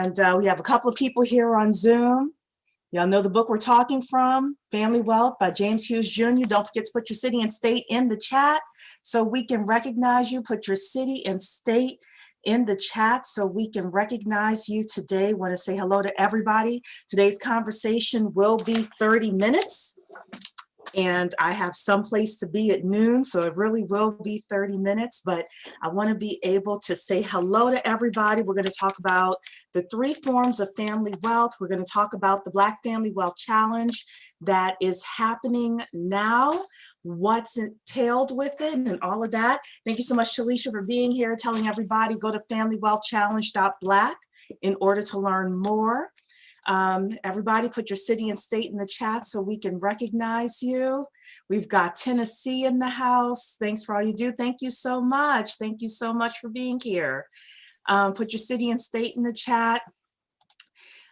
And we have a couple of people here on Zoom. Y'all know the book we're talking from, Family Wealth by James Hughes Jr. Don't forget to put your city and state in the chat so we can recognize you. Put your city and state in the chat so we can recognize you today. Want to say hello to everybody. Today's conversation will be 30 minutes. And I have some place to be at noon, so it really will be 30 minutes, but I want to be able to say hello to everybody. We're going to talk about the 3 forms of family wealth. We're going to talk about the Black Family Wealth Challenge that is happening now, what's entailed with it, and all of that. Thank you so much, Shalisha, for being here, telling everybody go to familywealthchallenge.black in order to learn more. Everybody put your city and state in the chat so we can recognize you. We've got Tennessee in the house. Thanks for all you do. Thank you so much. Thank you so much for being here. Put your city and state in the chat.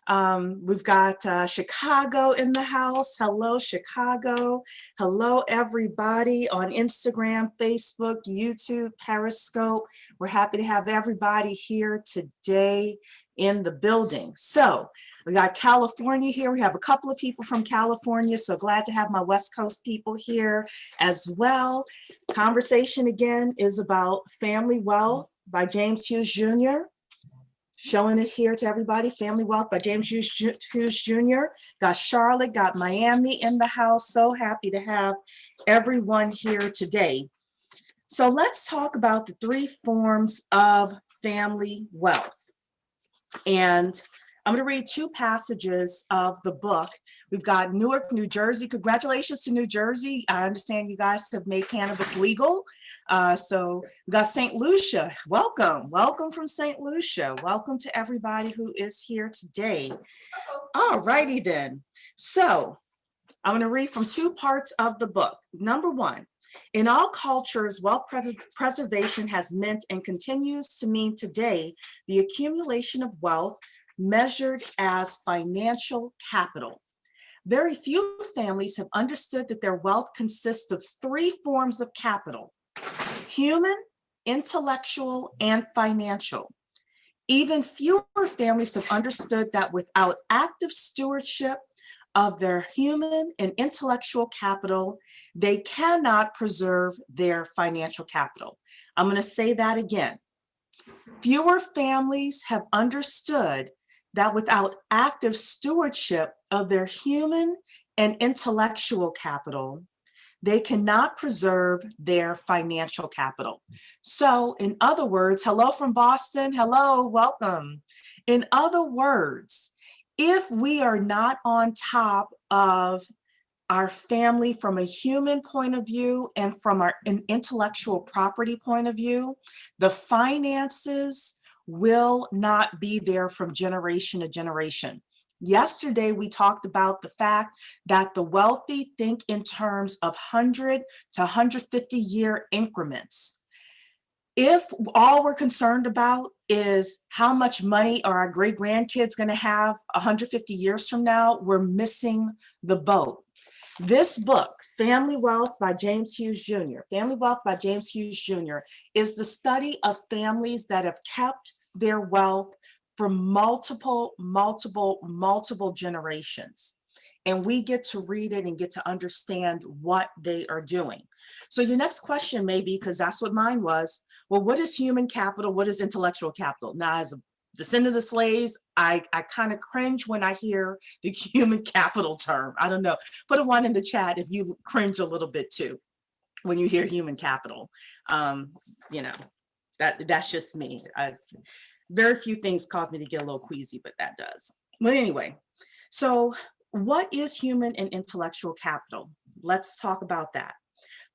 We've got Chicago in the house. Hello, Chicago. Hello, everybody on Instagram, Facebook, YouTube, Periscope. We're happy to have everybody here today in the building. So we got California here. We have a couple of people from California, so glad to have my West Coast people here as well. Conversation again is about Family Wealth by James Hughes Jr. Showing it here to everybody, Family Wealth by James Hughes Jr. Got Charlotte, got Miami in the house. So happy to have everyone here today. So let's talk about the 3 forms of family wealth. And I'm going to read 2 passages of the book. We've got Newark, New Jersey. Congratulations to New Jersey. I understand you guys have made cannabis legal. So we've got St. Lucia. Welcome. Welcome from St. Lucia. Welcome to everybody who is here today. All righty then. So I'm going to read from 2 parts of the book. Number 1, in all cultures, wealth preservation has meant and continues to mean today the accumulation of wealth measured as financial capital. Very few families have understood that their wealth consists of 3 forms of capital: human, intellectual, and financial. Even fewer families have understood that without active stewardship of their human and intellectual capital, they cannot preserve their financial capital. I'm going to say that again. Fewer families have understood that without active stewardship of their human and intellectual capital, they cannot preserve their financial capital. So in other words, hello from Boston, hello, welcome. In other words, if we are not on top of our family from a human point of view and from an intellectual property point of view, the finances will not be there from generation to generation. Yesterday, we talked about the fact that the wealthy think in terms of 100 to 150 year increments. If all we're concerned about is how much money are our great grandkids going to have 150 years from now, we're missing the boat. This book, Family Wealth by James Hughes Jr., Family Wealth by James Hughes Jr., is the study of families that have kept their wealth for multiple generations. And we get to read it and get to understand what they are doing. So your next question may be, because that's what mine was, well, what is human capital? What is intellectual capital? Now, as a descendant of slaves, I kind of cringe when I hear the human capital term. I don't know. Put a 1 in the chat if you cringe a little bit too when you hear human capital. You know, that's just me. Very few things cause me to get a little queasy, but that does. But anyway, so what is human and intellectual capital? Let's talk about that.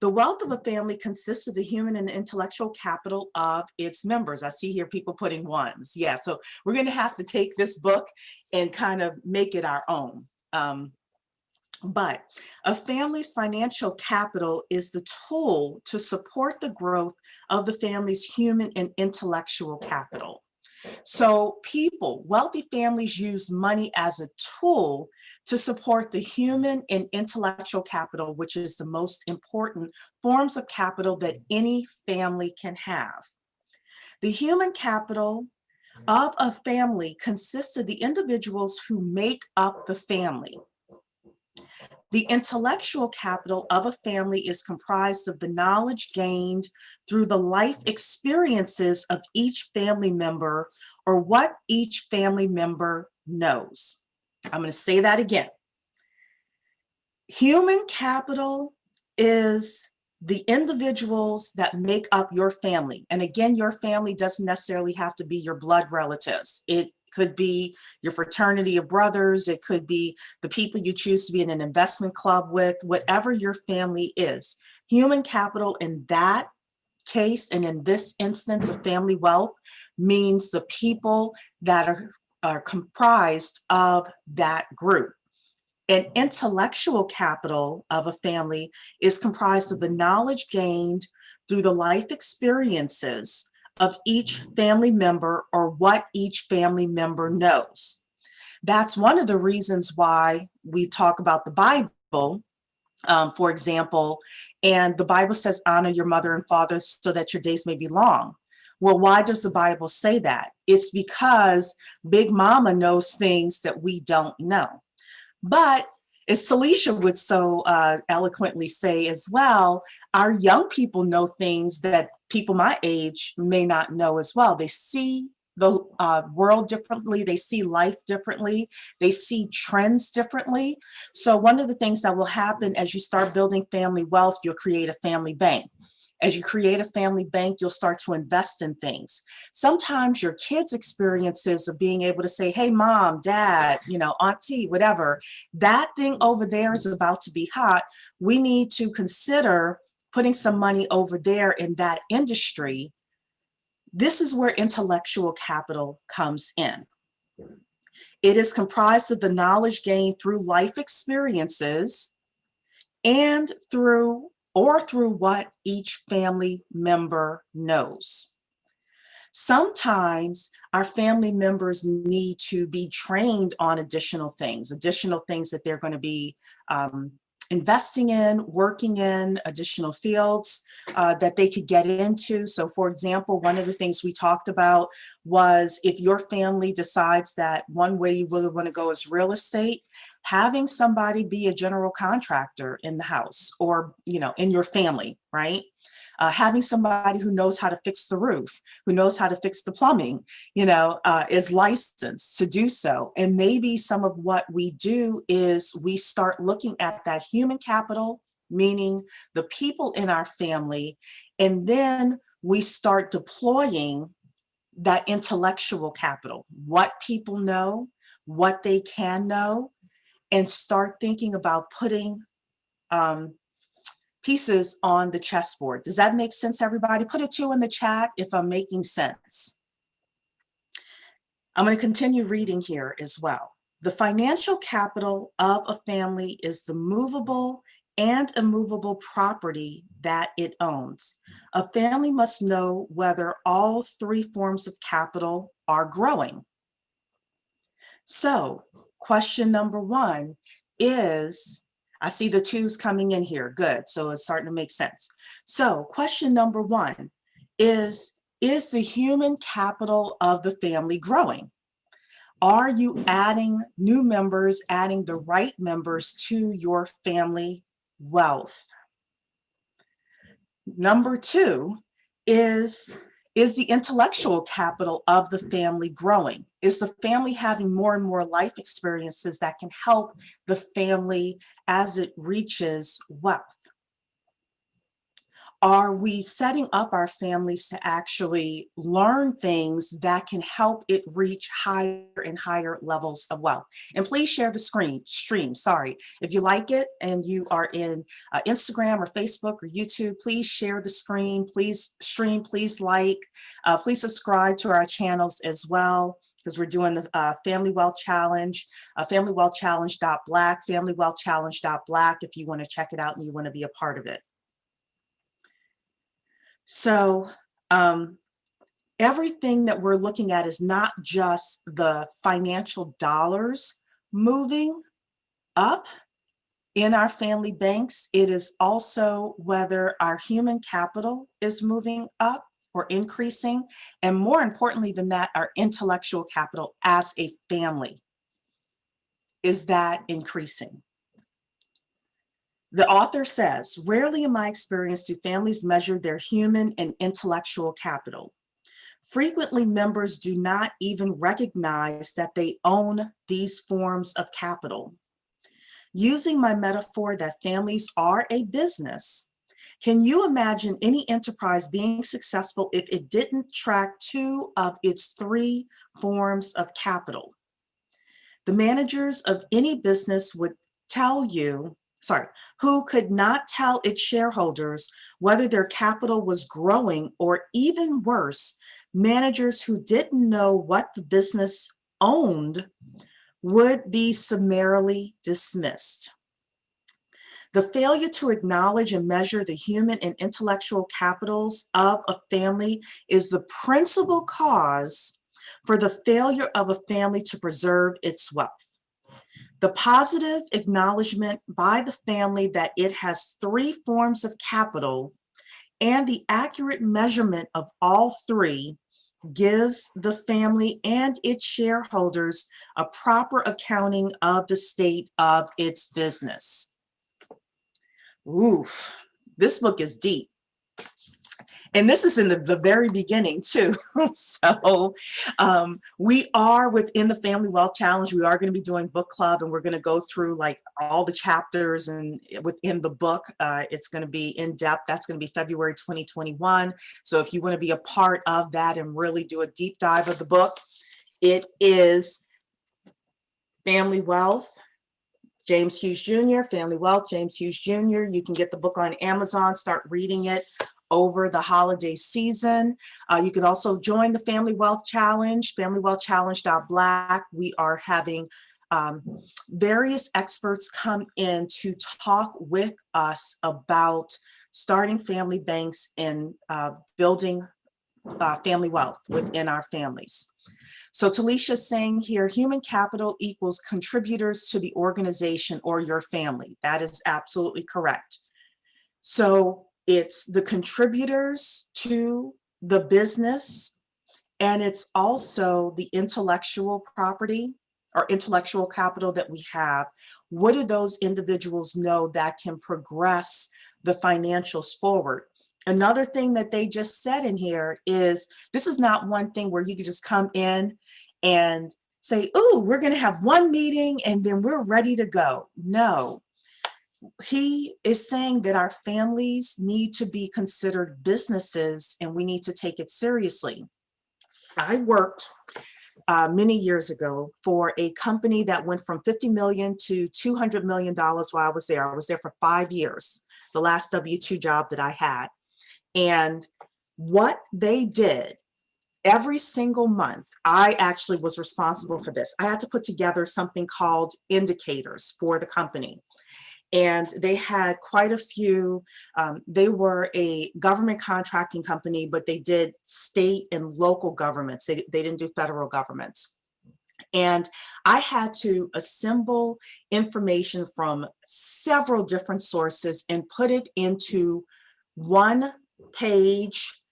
The wealth of a family consists of the human and intellectual capital of its members. I see here people putting 1s. Yeah, so we're going to have to take this book and kind of make it our own. But a family's financial capital is the tool to support the growth of the family's human and intellectual capital. So wealthy families use money as a tool to support the human and intellectual capital, which is the most important forms of capital that any family can have. The human capital of a family consists of the individuals who make up the family. The intellectual capital of a family is comprised of the knowledge gained through the life experiences of each family member or what each family member knows. I'm going to say that again. Human capital is the individuals that make up your family. And again, your family doesn't necessarily have to be your blood relatives. It could be your fraternity of brothers. It could be the people you choose to be in an investment club with, whatever your family is. Human capital in that case, and in this instance of family wealth, means the people that are comprised of that group. An intellectual capital of a family is comprised of the knowledge gained through the life experiences of each family member or what each family member knows. That's one of the reasons why we talk about the Bible, for example, and the Bible says, honor your mother and father so that your days may be long. Well, why does the Bible say that? It's because Big Mama knows things that we don't know. But as Celicia would so eloquently say as well, our young people know things that people my age may not know as well. They see the world differently. They see life differently. They see trends differently. So one of the things that will happen as you start building family wealth, you'll create a family bank. As you create a family bank, you'll start to invest in things. Sometimes your kids' experiences of being able to say, hey, mom, dad, auntie, whatever, that thing over there is about to be hot. We need to consider putting some money over there in that industry. This is where intellectual capital comes in. It is comprised of the knowledge gained through life experiences and through what each family member knows. Sometimes our family members need to be trained on additional things that they're going to be investing in, working in, additional fields that they could get into. So for example, one of the things we talked about was if your family decides that one way you really want to go is real estate, having somebody be a general contractor in the house or, in your family, right? Having somebody who knows how to fix the roof, who knows how to fix the plumbing, is licensed to do so. And maybe some of what we do is we start looking at that human capital, meaning the people in our family, and then we start deploying that intellectual capital, what people know, what they can know, and start thinking about putting pieces on the chessboard. Does that make sense, everybody? Put a 2 in the chat if I'm making sense. I'm going to continue reading here as well. The financial capital of a family is the movable and immovable property that it owns. A family must know whether all 3 forms of capital are growing. So, question number 1 is, I see the 2s coming in here. Good. So it's starting to make sense. So question number 1 is the human capital of the family growing? Are you adding new members, adding the right members to your family wealth? Number 2 is the intellectual capital of the family growing? Is the family having more and more life experiences that can help the family as it reaches wealth? Are we setting up our families to actually learn things that can help it reach higher and higher levels of wealth? And please share the stream. Sorry. If you like it and you are in Instagram or Facebook or YouTube, please share the screen, please stream, please like, please subscribe to our channels as well, because we're doing the Family Wealth Challenge, FamilyWealthChallenge.black, FamilyWealthChallenge.black if you want to check it out and you want to be a part of it. So everything that we're looking at is not just the financial dollars moving up in our family banks. It is also whether our human capital is moving up or increasing? And more importantly than that, our intellectual capital as a family, is that increasing? The author says, rarely in my experience do families measure their human and intellectual capital. Frequently, members do not even recognize that they own these forms of capital. Using my metaphor that families are a business, can you imagine any enterprise being successful if it didn't track 2 of its 3 forms of capital? The managers of any business would tell you, who could not tell its shareholders whether their capital was growing, or even worse, managers who didn't know what the business owned would be summarily dismissed. The failure to acknowledge and measure the human and intellectual capitals of a family is the principal cause for the failure of a family to preserve its wealth. The positive acknowledgement by the family that it has 3 forms of capital and the accurate measurement of all 3 gives the family and its shareholders a proper accounting of the state of its business. Ooh, this book is deep. And this is in the very beginning too. So we are within the Family Wealth Challenge. We are going to be doing book club, and we're going to go through like all the chapters and within the book. It's going to be in depth. That's going to be February 2021. So if you want to be a part of that and really do a deep dive of the book, it is Family Wealth, James Hughes Jr., Family Wealth, James Hughes Jr. You can get the book on Amazon, start reading it over the holiday season. You can also join the Family Wealth Challenge, FamilyWealthChallenge.Black. We are having various experts come in to talk with us about starting family banks and building family wealth within our families. So Talisha is saying here, human capital equals contributors to the organization or your family. That is absolutely correct. So it's the contributors to the business, and it's also the intellectual property or intellectual capital that we have. What do those individuals know that can progress the financials forward? Another thing that they just said in here is, this is not one thing where you can just come in and say, oh, we're going to have one meeting and then we're ready to go. No. He is saying that our families need to be considered businesses and we need to take it seriously. I worked many years ago for a company that went from $50 million to $200 million while I was there. I was there for 5 years, the last W-2 job that I had. And what they did every single month, I actually was responsible for this. I had to put together something called indicators for the company. And they had quite a few. They were a government contracting company, but they did state and local governments. They didn't do federal governments. And I had to assemble information from several different sources and put it into one page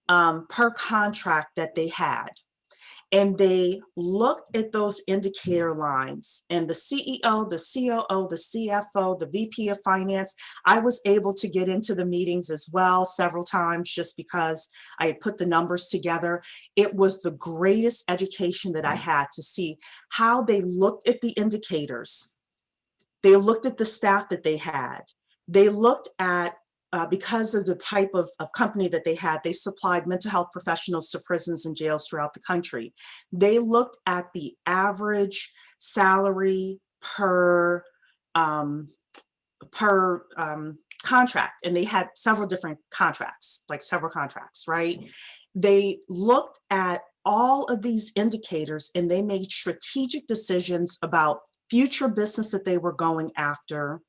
per contract that they had. And they looked at those indicator lines, and the CEO, the COO, the CFO, the VP of finance, I was able to get into the meetings as well several times just because I had put the numbers together. It was the greatest education that I had to see how they looked at the indicators. They looked at the staff that they had. They looked at because of the type of company that they had, they supplied mental health professionals to prisons and jails throughout the country. They looked at the average salary per contract, and they had several different contracts, like several contracts, right? They looked at all of these indicators and they made strategic decisions about future business that they were going after.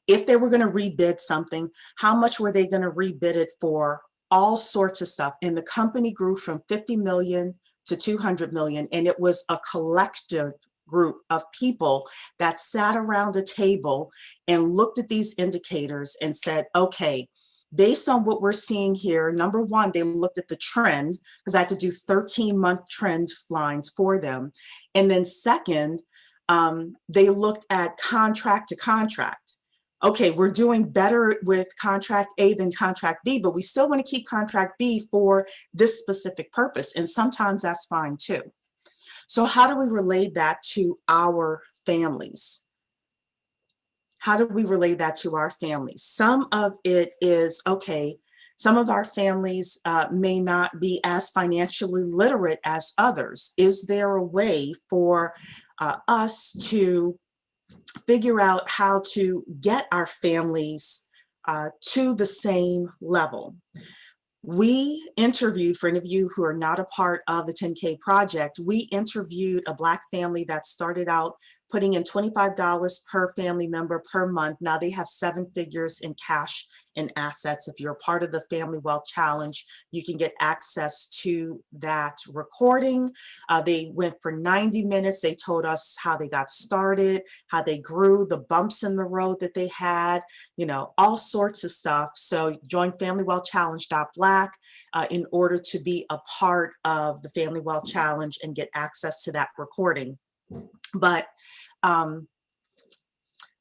If they were going to rebid something, how much were they going to rebid it for? All sorts of stuff. And the company grew from 50 million to 200 million. And it was a collective group of people that sat around a table and looked at these indicators and said, okay, Based on what we're seeing here, number one, they looked at the trend because I had to do 13-month trend lines for them. And then second, they looked at contract to contract. Okay, we're doing better with contract A than contract B, but we still want to keep contract B for this specific purpose. And sometimes that's fine too. So how do we relate that to our families? How do we relate that to our families? Some of it is, okay, some of our families may not be as financially literate as others. Is there a way for us to figure out how to get our families to the same level? We interviewed, for any of you who are not a part of the 10K project, we interviewed a Black family that started out putting in $25 per family member per month. Now they have 7 figures in cash and assets. If you're a part of the Family Wealth Challenge, you can get access to that recording. They went for 90 minutes. They told us how they got started, how they grew, the bumps in the road that they had, you know, all sorts of stuff. So join FamilyWealthChallenge.Black in order to be a part of the Family Wealth Challenge and get access to that recording. But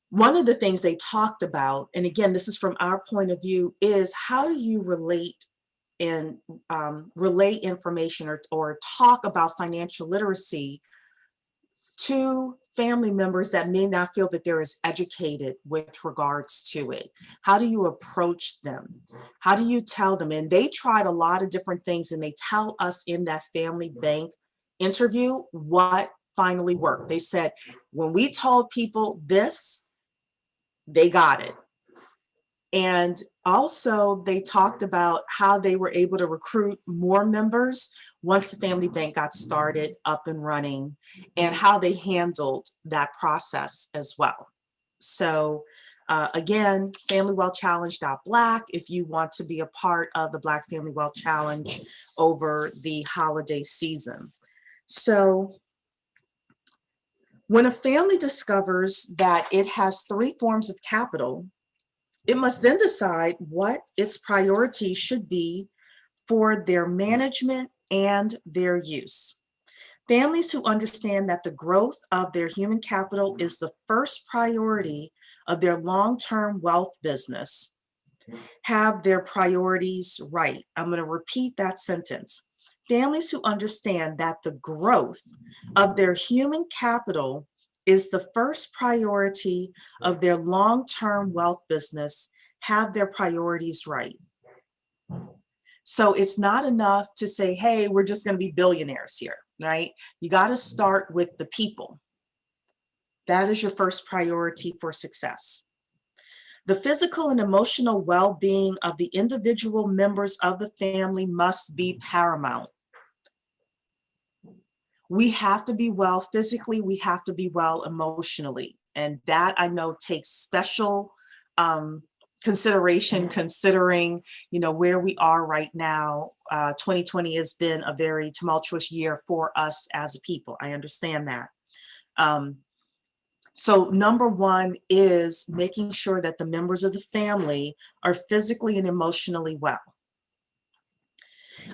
one of the things they talked about, and again, this is from our point of view, is how do you relate and relay information or talk about financial literacy to family members that may not feel that they're as educated with regards to it? How do you approach them? How do you tell them? And they tried a lot of different things, and they tell us in that family bank interview what finally worked. They said, when we told people this, they got it. And also they talked about how they were able to recruit more members once the family bank got started up and running, and how they handled that process as well. So again, FamilyWealthChallenge.Black if you want to be a part of the Black Family Wealth Challenge over the holiday season. So when a family discovers that it has 3 forms of capital, it must then decide what its priorities should be for their management and their use. Families who understand that the growth of their human capital is the first priority of their long-term wealth business have their priorities right. I'm going to repeat that sentence. Families who understand that the growth of their human capital is the first priority of their long-term wealth business have their priorities right. So it's not enough to say, hey, we're just going to be billionaires here, right? You got to start with the people. That is your first priority for success. The physical and emotional well-being of the individual members of the family must be paramount. We have to be well physically, we have to be well emotionally. And that I know takes special consideration, considering, you know, where we are right now. 2020 has been a very tumultuous year for us as a people. I understand that. So number one is making sure that the members of the family are physically and emotionally well.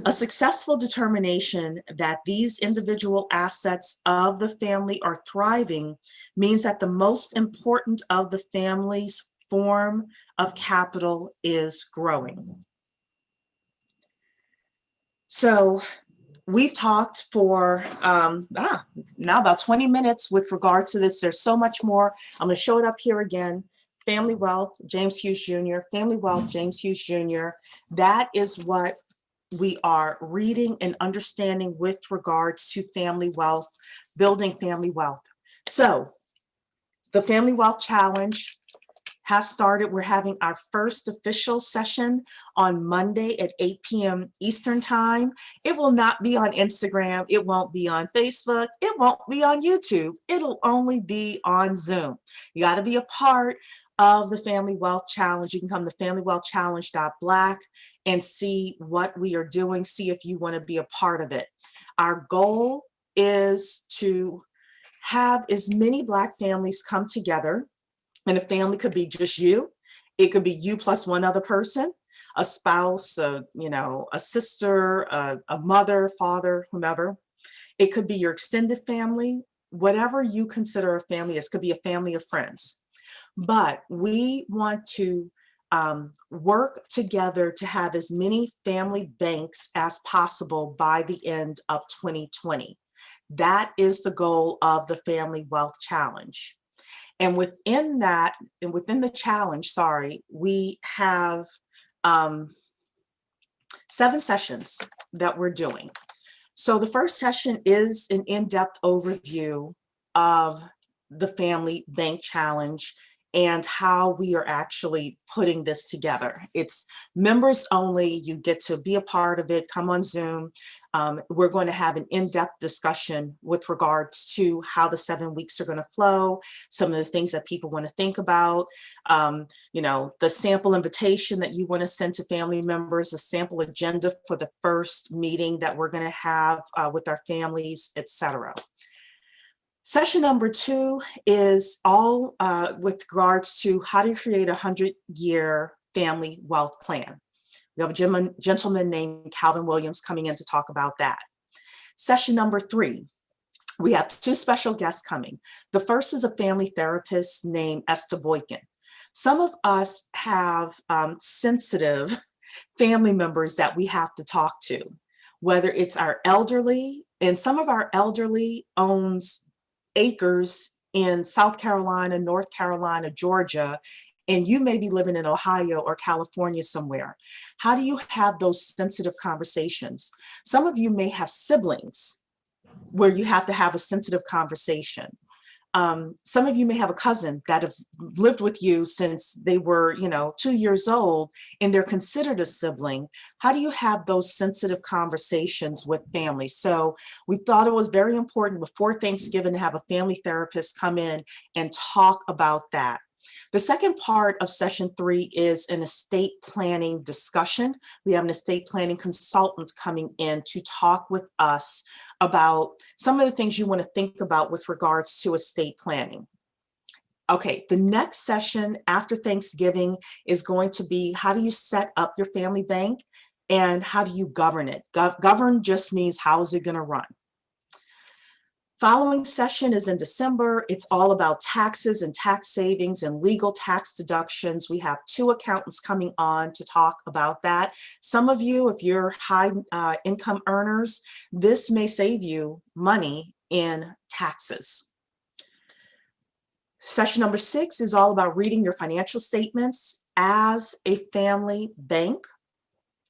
A successful determination that these individual assets of the family are thriving means that the most important of the family's form of capital is growing. So we've talked for now about 20 minutes with regards to this. There's so much more. I'm going to show it up here again. Family Wealth, James Hughes Jr., Family Wealth, James Hughes Jr. That is what we are reading and understanding with regards to family wealth, building family wealth. So the Family Wealth Challenge has started. We're having our first official session on Monday at 8 p.m. Eastern Time. It will not be on Instagram. It won't be on Facebook. It won't be on YouTube. It'll only be on Zoom. You got to be a part of the Family Wealth Challenge. You can come to FamilyWealthChallenge.Black and see what we are doing, see if you want to be a part of it. Our goal is to have as many Black families come together, and a family could be just you. It could be you plus one other person. a spouse, a sister, a mother, father, whomever. It could be your extended family, whatever you consider a family. It could be a family of friends. But we want to work together to have as many family banks as possible by the end of 2020. That is the goal of the Family Wealth Challenge. And within that, and within the challenge, we have 7 sessions that we're doing. So the first session is an in-depth overview of the Family Bank Challenge and how we are actually putting this together. It's members only. You get to be a part of it, come on Zoom. We're going to have an in-depth discussion with regards to how the 7 weeks are going to flow, some of the things that people want to think about, the sample invitation that you want to send to family members, the sample agenda for the first meeting that we're going to have with our families, etc. Session number 2 is all with regards to how to create a 100-year family wealth plan. We have a gentleman named Calvin Williams coming in to talk about that. Session number 3, we have 2 special guests coming. The first is a family therapist named Esther Boykin. Some of us have sensitive family members that we have to talk to, whether it's our elderly, and some of our elderly owns acres in South Carolina, North Carolina, Georgia, and you may be living in Ohio or California somewhere. How do you have those sensitive conversations? Some of you may have siblings where you have to have a sensitive conversation. Some of you may have a cousin that have lived with you since they were, 2 years old, and they're considered a sibling. How do you have those sensitive conversations with family? So we thought it was very important before Thanksgiving to have a family therapist come in and talk about that. The second part of session 3 is an estate planning discussion. We have an estate planning consultant coming in to talk with us about some of the things you want to think about with regards to estate planning. Okay, the next session after Thanksgiving is going to be how do you set up your family bank and how do you govern it? Govern just means how is it going to run? Following session is in December. It's all about taxes and tax savings and legal tax deductions. We have 2 accountants coming on to talk about that. Some of you, if you're high income earners, this may save you money in taxes. Session number 6 is all about reading your financial statements. As a family bank,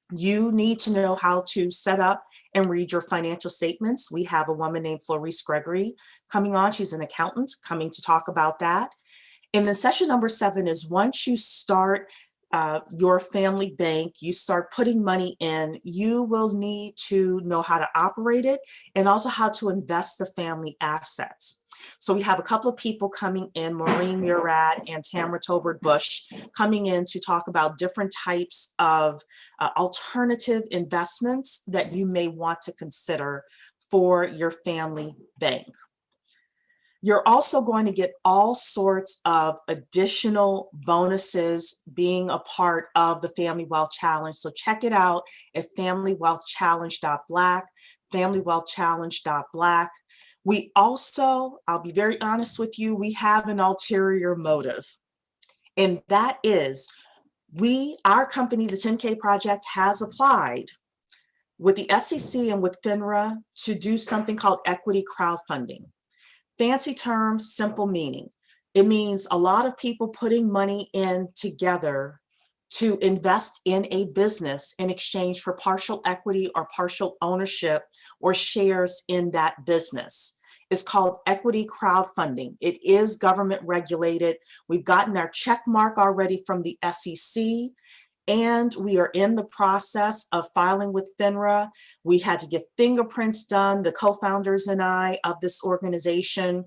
you need to know how to set up and read your financial statements. We have a woman named Florice Gregory coming on. She's an accountant coming to talk about that. And then session number 7 is once you start your family bank, you start putting money in, you will need to know how to operate it and also how to invest the family assets. So we have a couple of people coming in, Maureen Murat and Tamara Tolbert Bush, coming in to talk about different types of alternative investments that you may want to consider for your family bank. You're also going to get all sorts of additional bonuses being a part of the Family Wealth Challenge. So check it out at familywealthchallenge.black, familywealthchallenge.black. We also, I'll be very honest with you, we have an ulterior motive. And that is, our company, the 10K Project, has applied with the SEC and with FINRA to do something called equity crowdfunding. Fancy term, simple meaning. It means a lot of people putting money in together to invest in a business in exchange for partial equity or partial ownership or shares in that business. It's called equity crowdfunding. It is government regulated. We've gotten our check mark already from the SEC, and we are in the process of filing with FINRA. We had to get fingerprints done, the co-founders and I of this organization.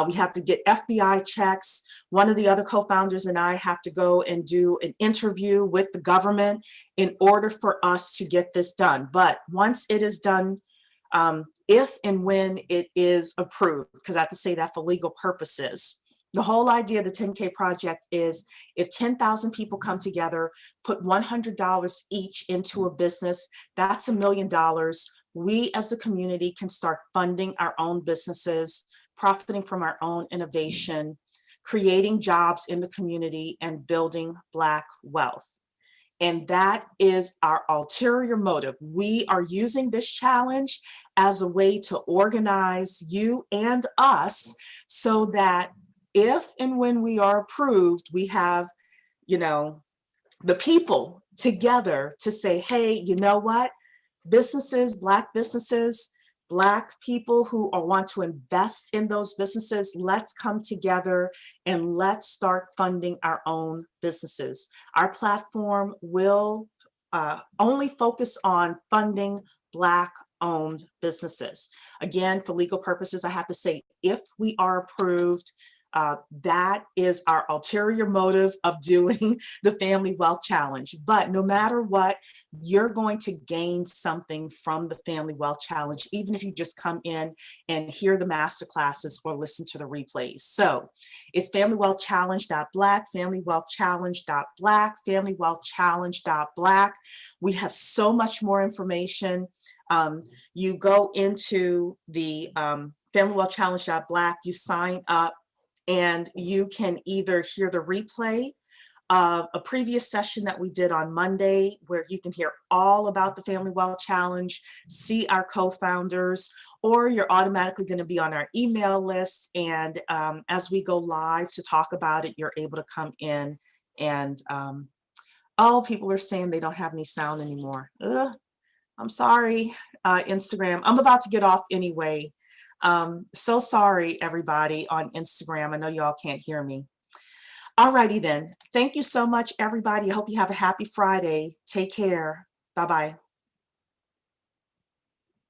We have to get FBI checks. One of the other co-founders and I have to go and do an interview with the government in order for us to get this done. But once it is done, if and when it is approved, because I have to say that for legal purposes, The whole idea of the 10K project is if 10,000 people come together, put $100 each into a business, that's $1 million. We as the community can start funding our own businesses, profiting from our own innovation, creating jobs in the community, and building Black wealth. And that is our ulterior motive. We are using this challenge as a way to organize you and us so that if and when we are approved, we have, you know, the people together to say, hey, you know what? Businesses, Black people who want to invest in those businesses, let's come together and let's start funding our own businesses. Our platform will only focus on funding Black owned businesses. Again, for legal purposes, I have to say, if we are approved, that is our ulterior motive of doing the Family Wealth Challenge. But no matter what, you're going to gain something from the Family Wealth Challenge, even if you just come in and hear the master classes or listen to the replays. So it's FamilyWealthChallenge.Black, FamilyWealthChallenge.Black, FamilyWealthChallenge.Black. We have so much more information. You go into the FamilyWealthChallenge.Black, you sign up, and you can either hear the replay of a previous session that we did on Monday, where you can hear all about the Family Wealth Challenge, see our co-founders, or you're automatically going to be on our email list. And as we go live to talk about it, you're able to come in and, oh, people are saying they don't have any sound anymore. Ugh, I'm sorry, Instagram. I'm about to get off anyway. So sorry, everybody on Instagram. I know y'all can't hear me. Alrighty then. Thank you so much, everybody. I hope you have a happy Friday. Take care. Bye-bye.